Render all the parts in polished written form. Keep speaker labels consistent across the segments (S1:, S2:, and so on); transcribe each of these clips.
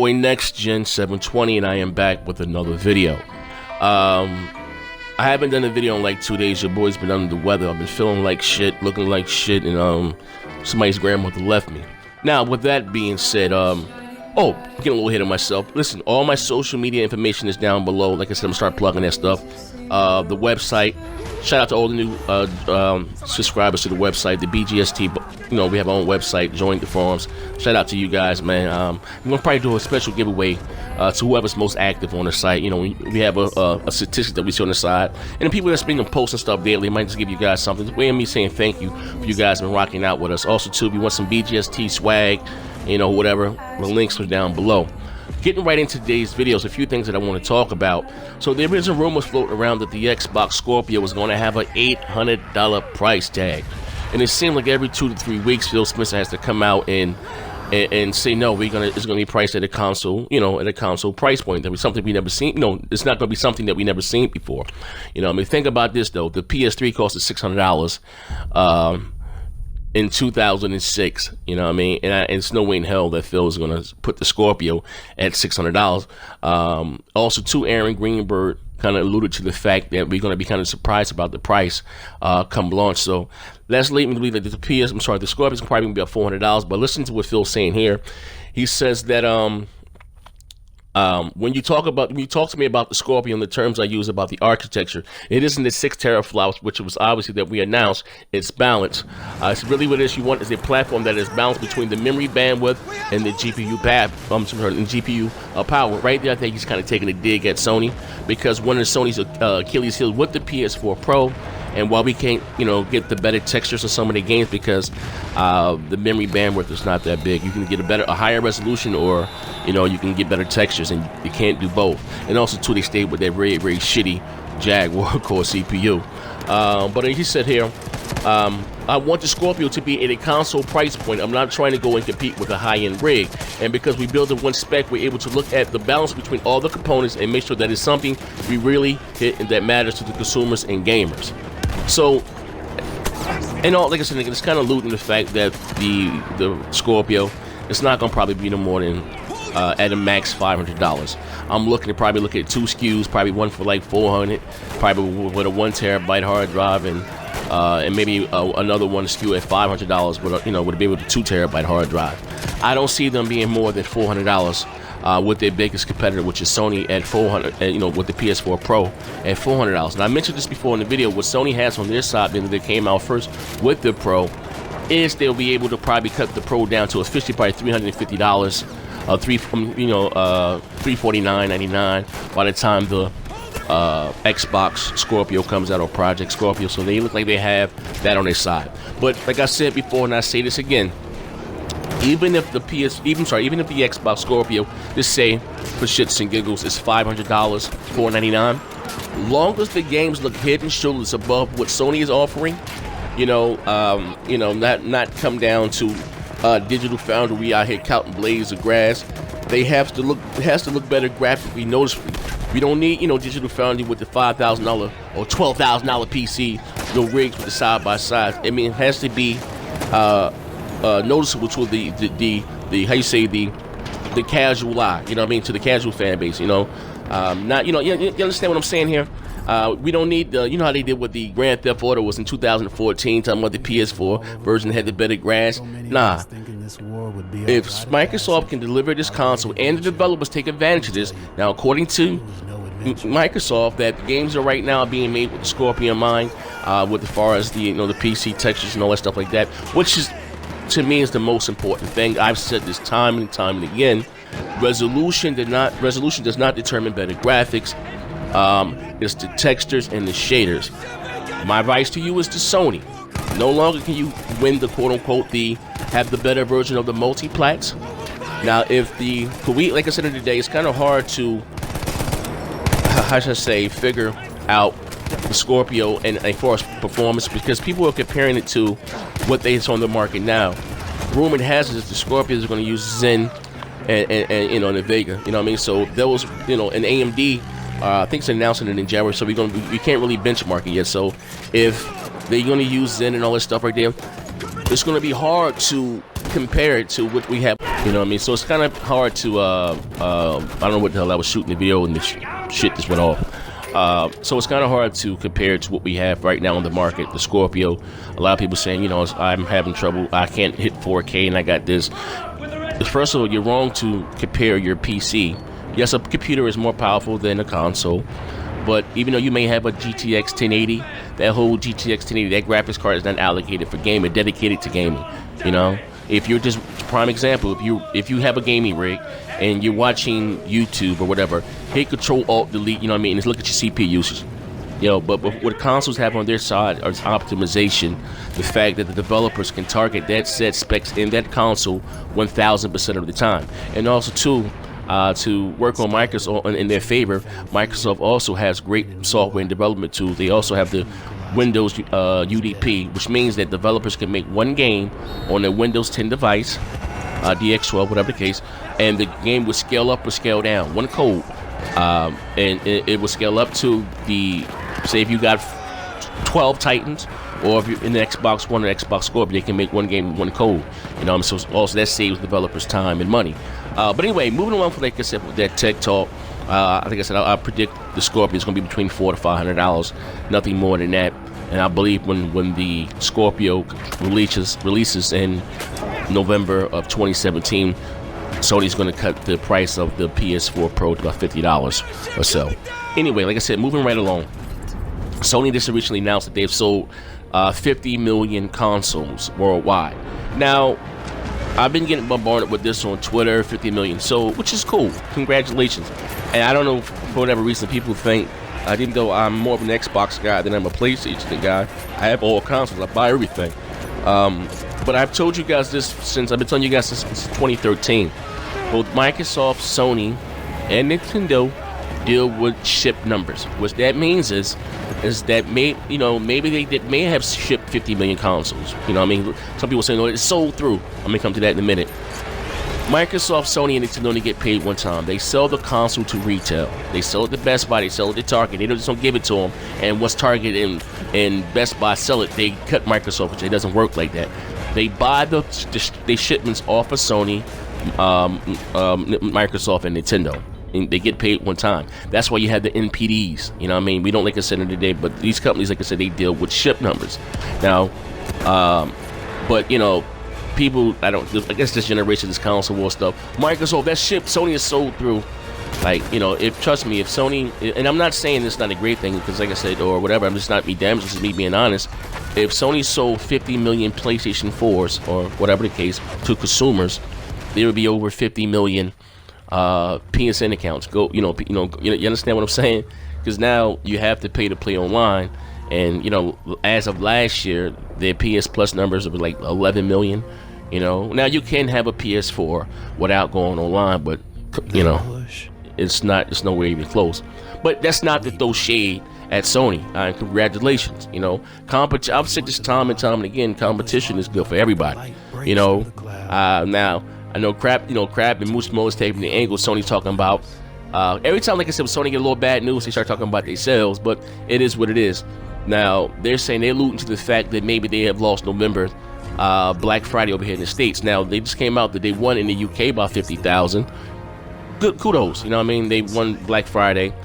S1: boy Next Gen 720, and I am back with another video. I haven't done a video in like 2 days. Your boy's been under the weather. I've been feeling like shit, looking like shit, and somebody's grandmother left me. Now, with that being said, getting a little ahead of myself. Listen, all my social media information is down below. Like I said, I'm gonna start plugging that stuff. The website. Shout out to all the new subscribers to the website, the BGST. You know, we have our own website. Join the forums. Shout out to you guys, man. I'm gonna probably do a special giveaway to whoever's most active on the site. You know, we have a statistic that we see on the side, and the people that's been posting stuff daily might just give you guys something. It's way of me saying thank you for you guys been rocking out with us. Also, too, if you want some BGST swag, you know, whatever, the links are down below. Getting right into today's videos, a few things that I want to talk about. So there is a rumor floating around that the Xbox Scorpio is going to have an $800 price tag, and it seems like every 2 to 3 weeks Phil Spencer has to come out and say no, it's going to be priced at a console, you know, at a console price point. That was something we never seen. You know, it's not going to be something that we never seen before. You know, I mean, think about this though. The PS3 cost us $600. In 2006, you know what I mean? And it's no way in hell that Phil is going to put the Scorpio at $600. Also, too, Aaron Greenberg kind of alluded to the fact that we're going to be kind of surprised about the price come launch. So that's leading me to believe that the Scorpio is probably going to be about $400. But listen to what Phil's saying here. He says that when you talk to me about the Scorpio and the terms I use about the architecture, it isn't the 6 teraflops, which was obviously that we announced. It's balanced. It's really what it is you want is a platform that is balanced between the memory bandwidth and the GPU power. Right there, I think he's kind of taking a dig at Sony, because one of Sony's Achilles heels with the PS4 Pro. And while we can't, you know, get the better textures of some of the games because the memory bandwidth is not that big, you can get a higher resolution, or, you know, you can get better textures, and you can't do both. And also, too, they stayed with that very, very shitty Jaguar core CPU. But he said here, I want the Scorpio to be at a console price point. I'm not trying to go and compete with a high-end rig. And because we build in one spec, we're able to look at the balance between all the components and make sure that it's something we really hit and that matters to the consumers and gamers. So, and all, like I said, it's kind of alluding to the fact that the Scorpio, it's not going to probably be no more than at a max $500. I'm looking to probably look at 2 SKUs, probably one for like $400, probably with a 1 terabyte hard drive, and maybe another one SKU at $500, with, you know, would be with a 2 terabyte hard drive. I don't see them being more than $400 with their biggest competitor, which is Sony at $400, you know, with the PS4 Pro at $400. And I mentioned this before in the video. What Sony has on their side, being that they came out first with the Pro, is they'll be able to probably cut the Pro down to officially probably $350, $349.99 by the time the Xbox Scorpio comes out, or Project Scorpio. So they look like they have that on their side. But like I said before, and I say this again, even if the Xbox Scorpio, just say for shits and giggles, is $500, $499, long as the games look head and shoulders above what Sony is offering, not come down to Digital Foundry, we out here counting blades of grass. It has to look better graphically, noticeably. We don't need, Digital Foundry with the $5,000 or $12,000 PC, rigs with the side by side. I mean, it has to be noticeable to the how you say, the casual eye, you know what I mean, to the casual fan base, not, you understand what I'm saying here? We don't need the, how they did with the Grand Theft Auto was in 2014, talking about the PS4 version that had the better grass. Nah, if Microsoft can deliver this console and the developers take advantage of this, now according to Microsoft, that the games are right now being made with the Scorpio in mind, with as far as the, the PC textures and all that stuff like that, which is, to me, is the most important thing. I've said this time and time and again. Resolution does not determine better graphics. It's the textures and the shaders. My advice to you is to Sony. No longer can you win the quote-unquote have the better version of the multi-plats. Now, like I said in the day, it's kind of hard to, how should I say, figure out the Scorpio and as far as performance, because people are comparing it to what they it's on the market now. Rumor has it that the Scorpios are going to use Zen and the Vega, you know what I mean? So those, an AMD, I think it's announcing it in January, so we can't really benchmark it yet. So if they're going to use Zen and all that stuff right there, it's going to be hard to compare it to what we have. You know what I mean? So it's kind of hard to, I don't know what the hell I was shooting the video and the shit just went off. So it's kind of hard to compare to what we have right now on the market, the Scorpio. A lot of people saying, you know, I'm having trouble. I can't hit 4K and I got this. First of all, you're wrong to compare your PC. Yes, a computer is more powerful than a console. But even though you may have a GTX 1080, that whole GTX 1080, that graphics card is not allocated for gaming, dedicated to gaming. You know, if you're just prime example, if you have a gaming rig and you're watching YouTube or whatever, hit Control Alt Delete. You know what I mean? And look at your CPU usage. You know, but what consoles have on their side is optimization. The fact that the developers can target that set specs in that console 1,000% of the time, and also too. To work on Microsoft in their favor, Microsoft also has great software and development tools. They also have the Windows UDP, which means that developers can make one game on a Windows 10 device, DX12, whatever the case, and the game will scale up or scale down. One code, and it will scale up to the, say if you got 12 Titans, or if you're in the Xbox One or Xbox Scorpio, they can make one game with one code. You know, so also that saves developers time and money. But anyway, moving along, like I said, with that tech talk, I think I said I predict the Scorpio is going to be between $400 to $500, nothing more than that. And I believe when the Scorpio releases in November of 2017, Sony's going to cut the price of the PS4 Pro to about $50 or so. Anyway, like I said, moving right along, Sony just recently announced that they've sold 50 million consoles worldwide. Now, I've been getting bombarded with this on Twitter, 50 million sold, which is cool. Congratulations. And I don't know, for whatever reason, people think, even though I'm more of an Xbox guy than I'm a PlayStation guy, I have all consoles, I buy everything. But I've told you guys this since, I've been telling you guys this since 2013. Both Microsoft, Sony, and Nintendo deal with ship numbers. What that means is that maybe they may have shipped 50 million consoles. You know what I mean? Some people say, no, it's sold through. I'm going to come to that in a minute. Microsoft, Sony, and Nintendo only get paid one time. They sell the console to retail. They sell it to Best Buy. They sell it to Target. They just don't give it to them. And once Target and Best Buy sell it, they cut Microsoft, which it doesn't work like that. They buy the shipments off of Sony, Microsoft, and Nintendo. And they get paid one time. That's why you have the NPDs. You know what I mean? We don't, like I said, today, but these companies, like I said, they deal with ship numbers. Now, but you know, people, I guess this generation, this console war stuff, Microsoft, that ship, Sony is sold through. Like, you know, trust me, if Sony, and I'm not saying it's not a great thing, because like I said, or whatever, I'm just not me damaged, this is me being honest. If Sony sold 50 million PlayStation 4s, or whatever the case, to consumers, there would be over 50 million PSN accounts. You understand what I'm saying? Because now you have to pay to play online, and you know, as of last year, their PS Plus numbers were like 11 million. You know, now you can have a PS4 without going online, but you know, it's nowhere even close. But that's not to throw shade at Sony. And congratulations. You know, I've said this time and time and again. Competition is good for everybody. You know, now. I know Crab and Moose Mo is taking the angle Sony's talking about. Every time, like I said, when Sony get a little bad news, they start talking about their sales, but it is what it is. Now, they're saying they're alluding to the fact that maybe they have lost November Black Friday over here in the States. Now, they just came out that they won in the UK by 50,000. Good kudos, you know what I mean? They won Black Friday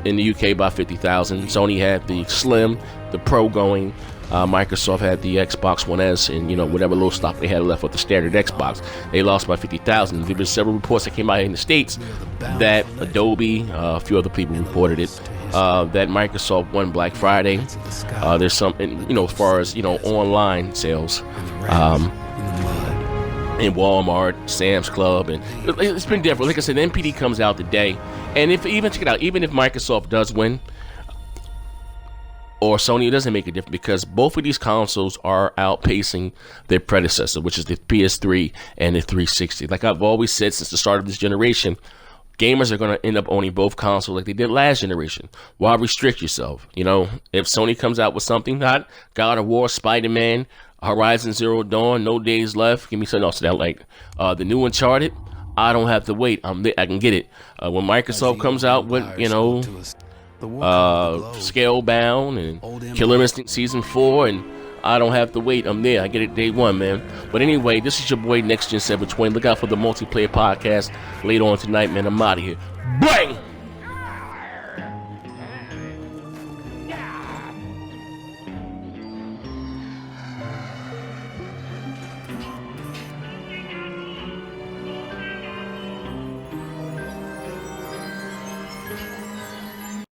S1: in the UK by 50,000. Sony had the Slim, the Pro going. Microsoft had the Xbox One S, and you know, whatever little stock they had left with the standard Xbox, they lost by 50,000. There been several reports that came out in the States that Adobe, a few other people reported it, that Microsoft won Black Friday. There's some, you know, as far as, you know, online sales, in Walmart, Sam's Club, and it's been different. Like I said, the NPD comes out today, and check it out, even if Microsoft does win, or Sony, it doesn't make a difference, because both of these consoles are outpacing their predecessor, which is the PS3 and the 360. Like I've always said since the start of this generation, gamers are going to end up owning both consoles like they did last generation. Why restrict yourself? You know, if Sony comes out with something hot, God of War, Spider-Man, Horizon Zero Dawn, No Days Left, give me something else to that, like the new Uncharted, I don't have to wait. I can get it. When Microsoft comes out with, you know, Scalebound and Killer Instinct Season 4 and I don't have to wait. I'm there. I get it day one, man. But anyway, this is your boy Next Gen 720. Look out for the multiplayer podcast later on tonight, man. I'm out of here. Bang!